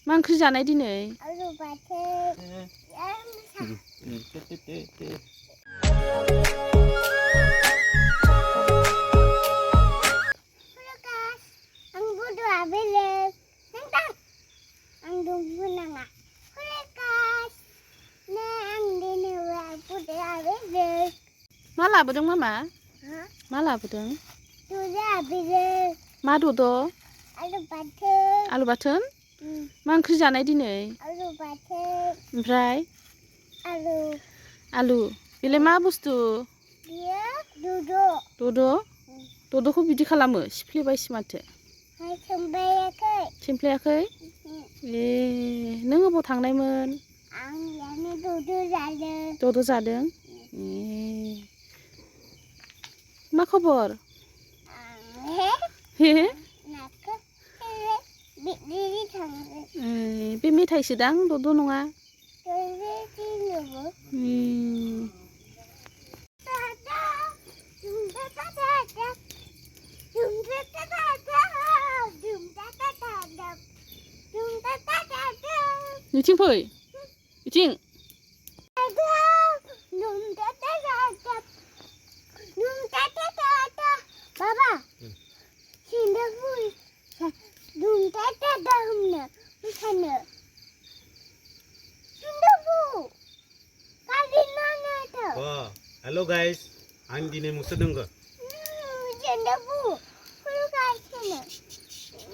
मा ओंख्रि जानाय दिनै? आलु बाथोन। Ang budo abelek. Nentang. Ang dumbu nanga. Kulekas. Na ang dinewa budo abelek. मा लाबोदों मामा? Ha? मा लाबोदों? Budo abelek. मा दद'? Alu bathon. आलु बाथोन? मा ओंख्रि जानाय दिनै? Alu bathon. ओमफ्राय Alu. आलु बेलाय मा बुस्थु? Dia duduk. दद'? दद'खौ बिदि खालामो सिफ्लेबायसो माथो। Hai sembayakai. सिमफ्लेयाखै? ए नों अबाव थांनायमोन? Ang yani duduk jalan. दद' जादों? ए मा खबर? हे Naka. Diri tangan. बे मेथाइसो दां दद' नङा। Diri tinubu. बिथिं फै बिथिं Baba, sini pun, dum tata dahumnya, sana. Sini pun, kali mana tu? Oh, hello guys. I'm Dine Musadunga. Sini pun, kalau kat sana,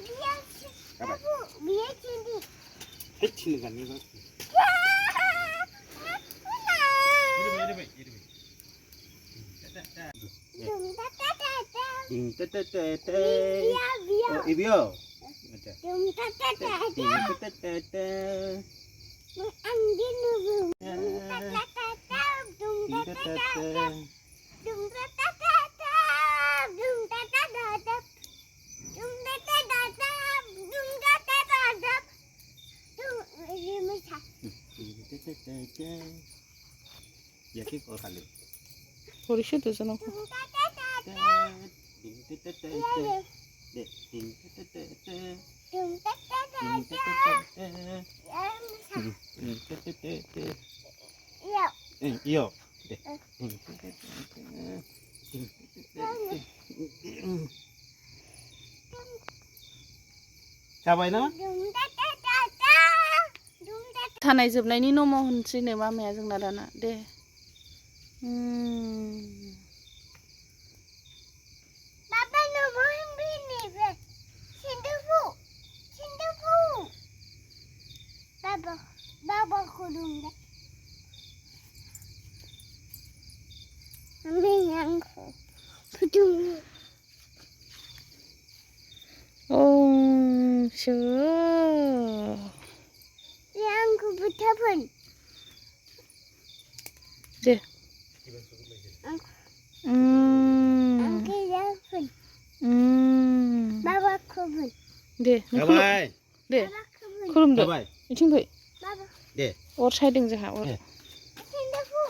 biar biar sini. Hecin kan ni kan. Dum tata tata. Ding tete tete. Biar biar. Oh, ibio. Dum tata tata. Ding tete tete. Angin nunggu. Dum tata tata. Dum Ding tata tete tata. tete. Dum tata tata. Dum tata tata. Dum tata tata. Dum tata tata. Dum ini macam. Ding tete tete. Ya kik or kali. 버리셔 되잖아. Dum tata tata. Ding tete tete. Ya. Ding tete tete. Dum tata Ding tata. tete tete. Ya macam. Ding tete tete. Ya. Iyo. Ding tete tete. Ding tete tete. Cabai na? Dum tata tata. Dum tata. थानाय जोबनायनि नम' होनसैनो मामाया जोंना दाना दे। Baba nombor bini be. Sindufu. Sindufu. Baba kudung deh. Ambil yang kudung. 셔. Yang kubutapan. 네. Angke yang pun. Baba kubun. 네. Cabai. 네. Baba kubun. 그럼 돼. Cabai. 이팅 봐. Baba. Deh. 어차이딩 자. 네. Sindufu.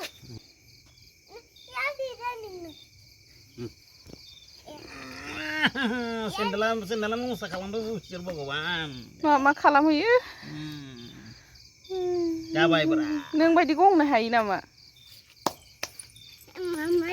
Yang di dalam. Sendalam sakalan tu ucil bagawan. मा खालामहैयो? Cabai berat. नों बायदि गंनो हायो नामा? Mama